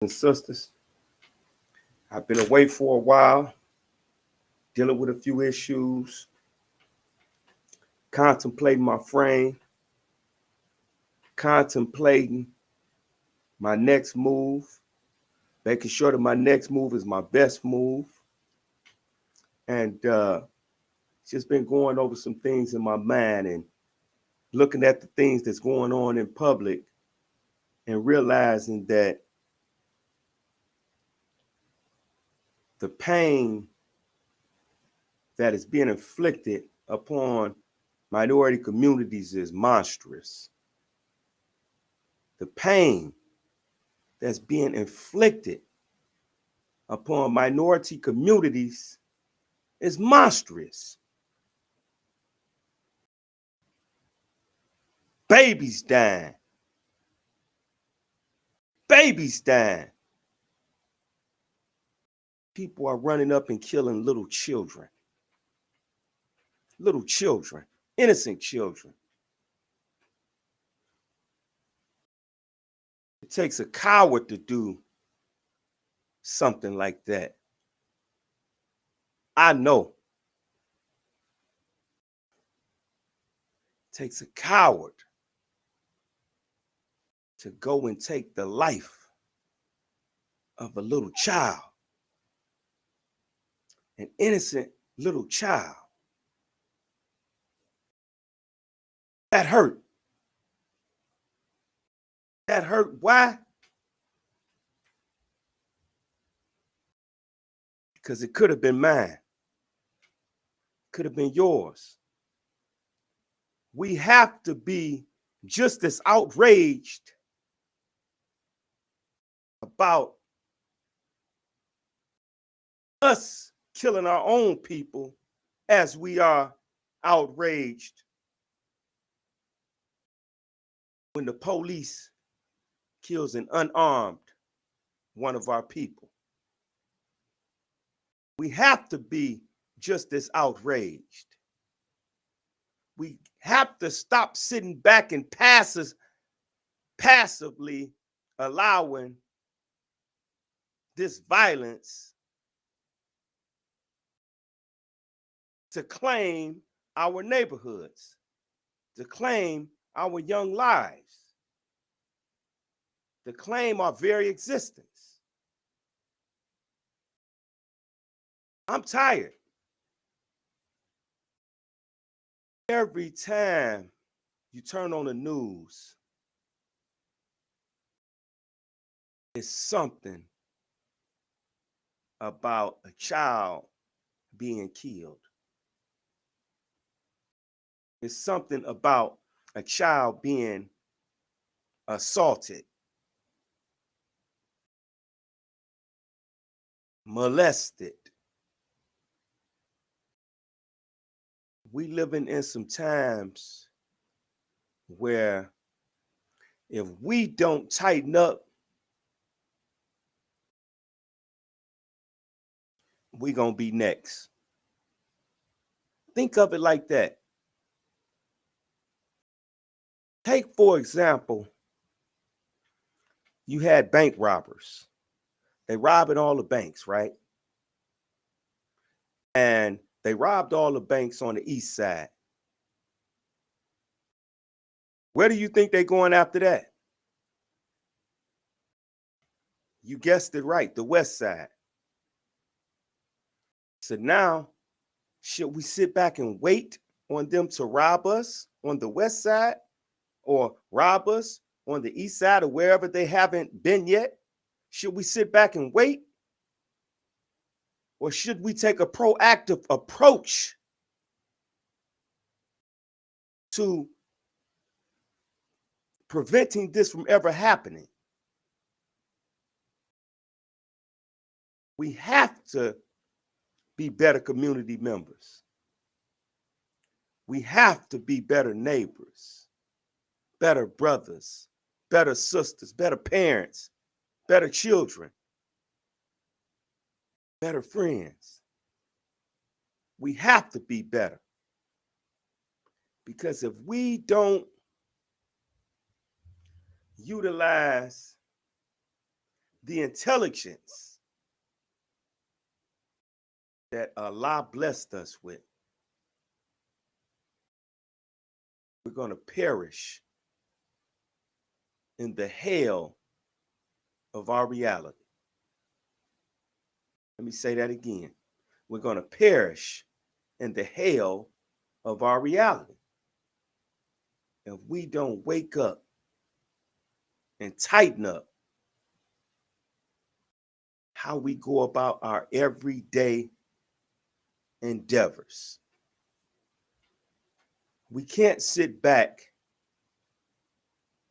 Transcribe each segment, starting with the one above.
And sisters, I've been away for a while, dealing with a few issues, contemplating my frame, contemplating my next move, making sure that my next move is my best move, and just been going over some things in my mind and looking at the things that's going on in public and realizing that the pain that is being inflicted upon minority communities is monstrous. The pain that's being inflicted upon minority communities is monstrous. Babies dying. Babies dying. People are running up and killing little children. Little children. Innocent children. It takes a coward to do something like that. I know. It takes a coward to go and take the life of a little child. An innocent little child. That hurt. That hurt. Why? Because it could have been mine. Could have been yours. We have to be just as outraged about us killing our own people as we are outraged when the police kills an unarmed one of our people. We have to be just as outraged. We have to stop sitting back and passively allowing this violence to claim our neighborhoods, to claim our young lives, to claim our very existence. I'm tired. Every time you turn on the news, it's something about a child being killed. It's something about a child being assaulted, molested. We living in some times where if we don't tighten up, we gonna be next. Think of it like that. Take, for example, you had bank robbers. They robbing all the banks, right? And they robbed all the banks on the east side. Where do you think they're going after that? You guessed it right, the west side. So now, should we sit back and wait on them to rob us on the west side or rob us on the east side or wherever they haven't been yet? Should we sit back and wait? Or should we take a proactive approach to preventing this from ever happening? We have to be better community members. We have to be better neighbors, better brothers, better sisters, better parents, better children, better friends. We have to be better. Because if we don't utilize the intelligence that Allah blessed us with, we're going to perish in the hell of our reality. Let me say that again. We're going to perish in the hell of our reality if we don't wake up and tighten up how we go about our everyday endeavors. We can't sit back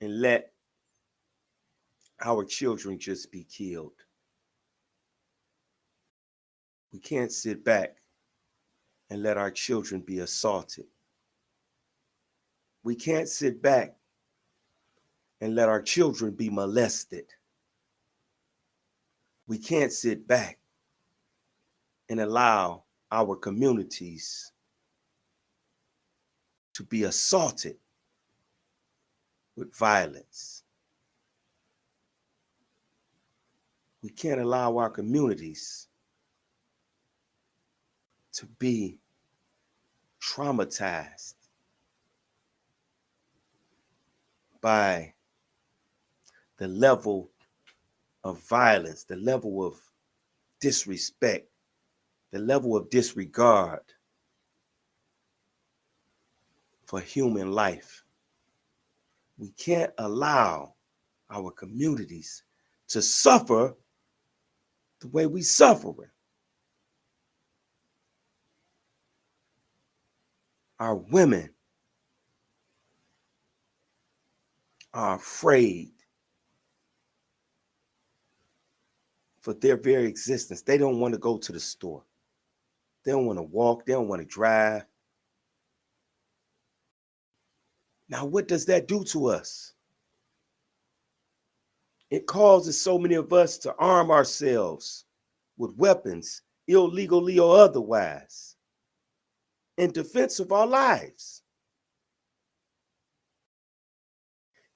and let our children just be killed. We can't sit back and let our children be assaulted. We can't sit back and let our children be molested. We can't sit back and allow our communities to be assaulted with violence. We can't allow our communities to be traumatized by the level of violence, the level of disrespect, the level of disregard for human life. We can't allow our communities to suffer the way we suffer. Our women are afraid for their very existence. They don't want to go to the store. They don't want to walk. They don't want to drive. Now, what does that do to us? It causes so many of us to arm ourselves with weapons, illegally or otherwise, in defense of our lives.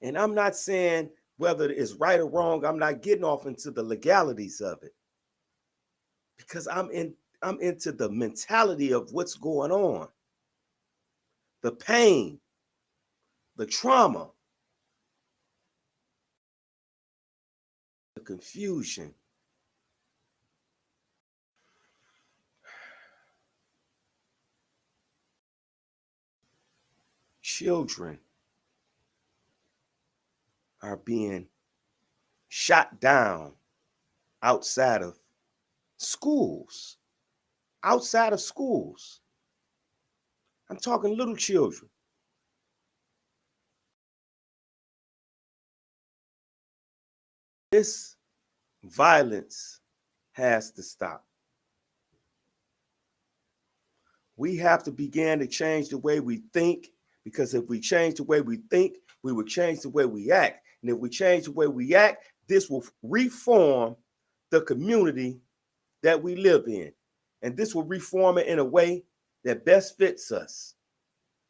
And I'm not saying whether it's right or wrong. I'm not getting off into the legalities of it, because I'm into the mentality of what's going on, the pain, the trauma, the confusion. Children are being shot down outside of schools. Outside of schools. I'm talking little children. This violence has to stop. We have to begin to change the way we think, because if we change the way we think, we will change the way we act. And if we change the way we act, this will reform the community that we live in. And this will reform it in a way that best fits us.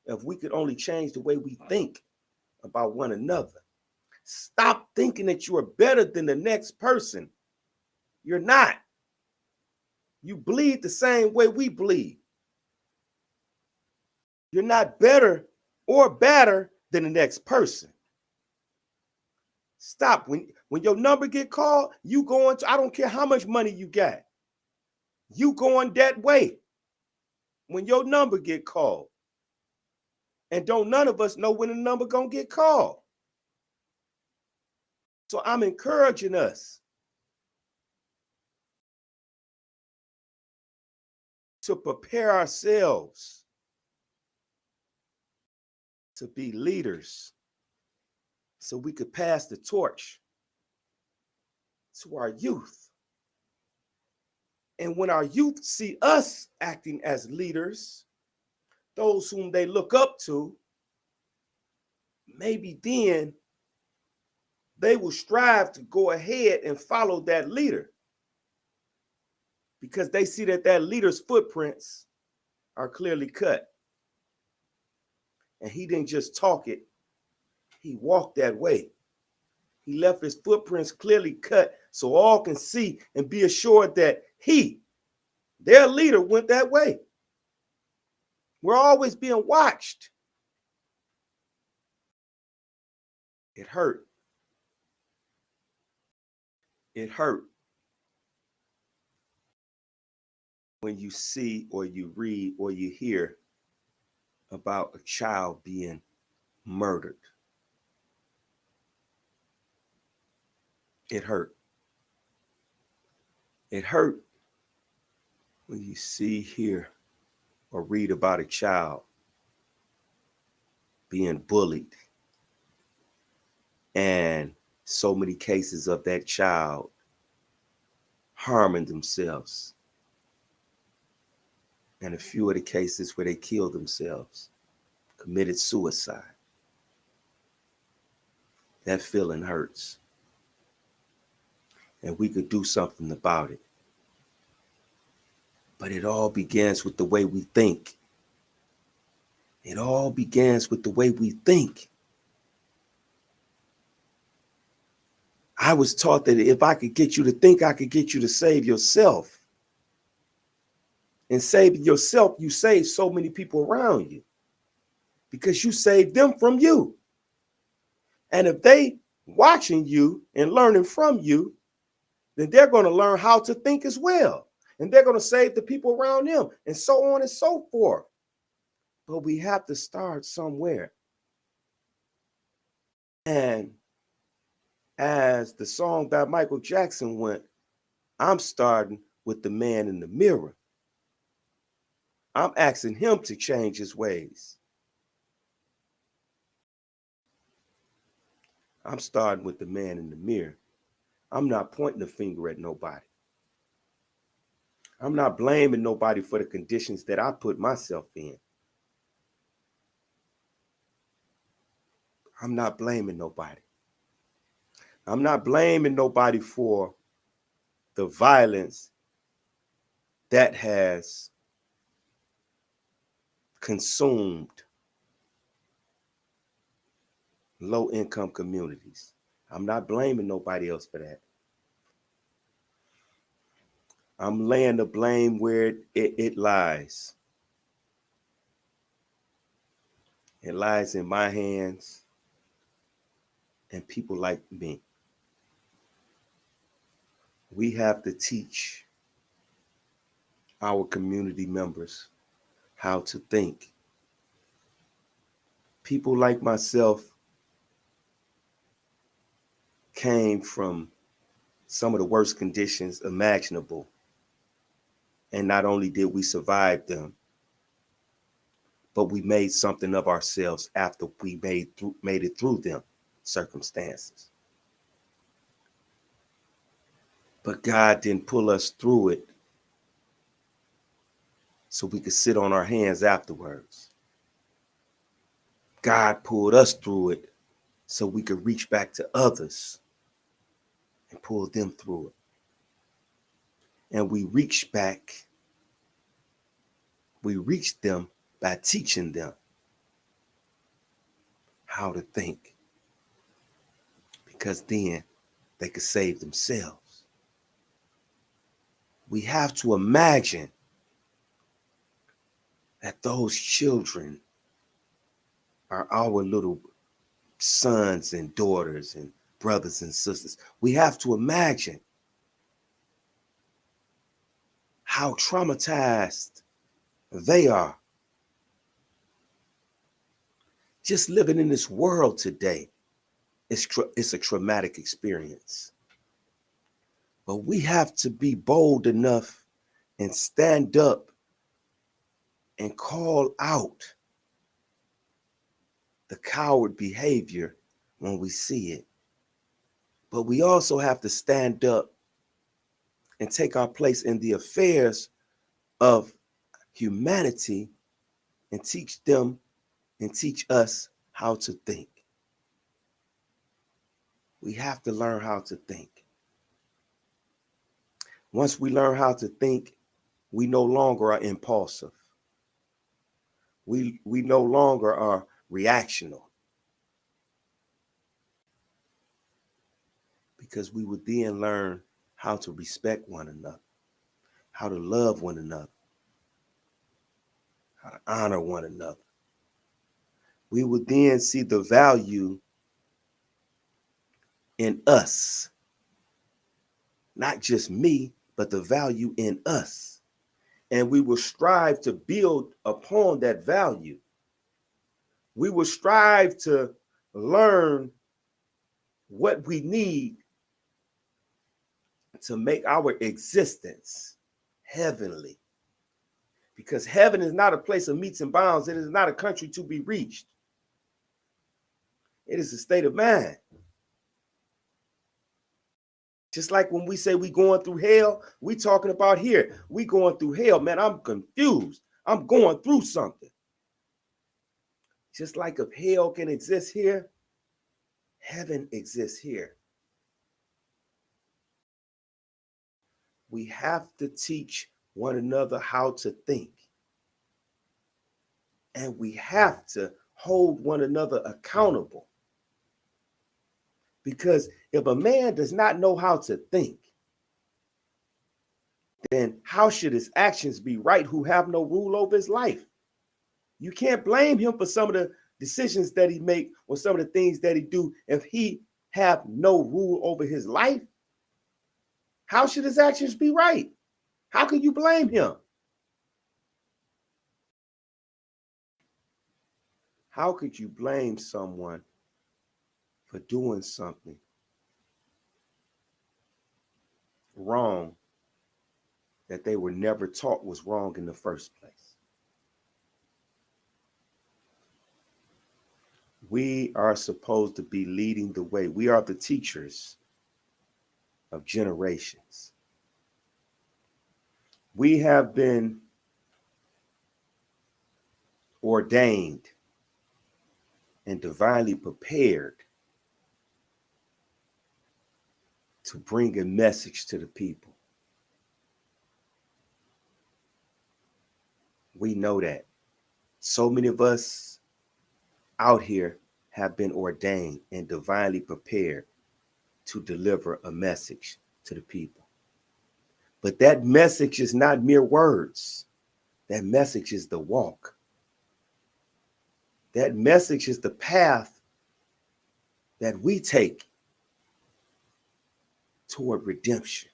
If we could only change the way we think about one another. Stop thinking that you are better than the next person. You're not. You bleed the same way we bleed. You're not better or badder than the next person. Stop. When your number get called, you going to, I don't care how much money you got. You going that way when your number get called. And don't none of us know when the number gonna get called. So I'm encouraging us to prepare ourselves to be leaders so we could pass the torch to our youth. And when our youth see us acting as leaders, those whom they look up to, maybe then they will strive to go ahead and follow that leader, because they see that that leader's footprints are clearly cut. And he didn't just talk it, he walked that way. He left his footprints clearly cut so all can see and be assured that their leader, went that way. We're always being watched. It hurt. It hurt when you see or you read or you hear about a child being murdered. It hurt. It hurt when you see, hear, or read about a child being bullied, and so many cases of that child harming themselves, and a few of the cases where they killed themselves, committed suicide. That feeling hurts. And we could do something about it. But it all begins with the way we think. It all begins with the way we think. I was taught that if I could get you to think, I could get you to save yourself. And saving yourself, you save so many people around you because you save them from you. And if they watching you and learning from you, then they're going to learn how to think as well. And they're going to save the people around them, and so on and so forth. But we have to start somewhere. And as the song by Michael Jackson went, I'm starting with the man in the mirror. I'm asking him to change his ways. I'm starting with the man in the mirror. I'm not pointing the finger at nobody. I'm not blaming nobody for the conditions that I put myself in. I'm not blaming nobody. I'm not blaming nobody for the violence that has consumed low-income communities. I'm not blaming nobody else for that. I'm laying the blame where it lies. It lies in my hands and people like me. We have to teach our community members how to think. People like myself came from some of the worst conditions imaginable. And not only did we survive them, but we made something of ourselves after we made it through them circumstances. But God didn't pull us through it so we could sit on our hands afterwards. God pulled us through it so we could reach back to others and pull them through it. And we reached them by teaching them how to think, because then they could save themselves. We have to imagine that those children are our little sons and daughters and brothers and sisters. We have to imagine how traumatized they are just living in this world today. It's a traumatic experience. But we have to be bold enough and stand up and call out the coward behavior when we see it. But we also have to stand up and take our place in the affairs of humanity and teach them and teach us how to think. We have to learn how to think. Once we learn how to think, we no longer are impulsive. We no longer are reactional. because we would then learn how to respect one another, how to love one another, how to honor one another. We would then see the value in us, not just me, but the value in us. And we will strive to build upon that value. We will strive to learn what we need to make our existence heavenly. Because heaven is not a place of metes and bounds. It is not a country to be reached. It is a state of mind. Just like when we say we going through hell, we talking about here. We going through hell, man. I'm confused. I'm going through something. Just like if hell can exist here, heaven exists here. We have to teach one another how to think. And we have to hold one another accountable. Because if a man does not know how to think, then how should his actions be right who have no rule over his life? You can't blame him for some of the decisions that he make or some of the things that he do if he have no rule over his life. How should his actions be right? How can you blame him? How could you blame someone for doing something wrong that they were never taught was wrong in the first place? We are supposed to be leading the way. We are the teachers of generations. We have been ordained and divinely prepared to bring a message to the people. We know that. So many of us out here have been ordained and divinely prepared to deliver a message to the people. But that message is not mere words. That message is the walk. That message is the path that we take toward redemption,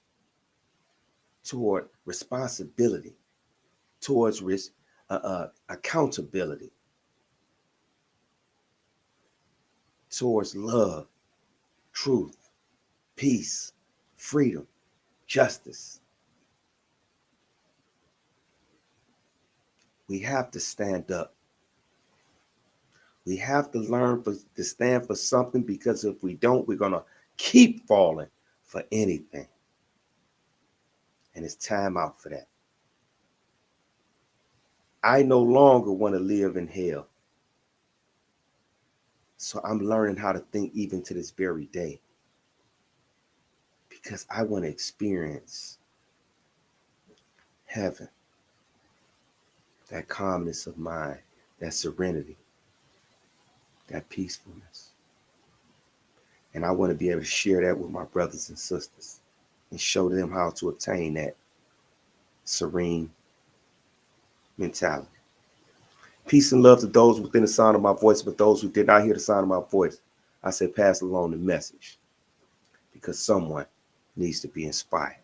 toward responsibility, towards accountability, towards love, truth, peace, freedom, justice. We have to stand up. We have to learn to stand for something, because if we don't, we're going to keep falling for anything. And it's time out for that. I no longer want to live in hell. So I'm learning how to think even to this very day, because I want to experience heaven, that calmness of mind, that serenity, that peacefulness. And I want to be able to share that with my brothers and sisters and show them how to obtain that serene mentality. Peace and love to those within the sound of my voice, but those who did not hear the sound of my voice, I say pass along the message, because someone needs to be inspired.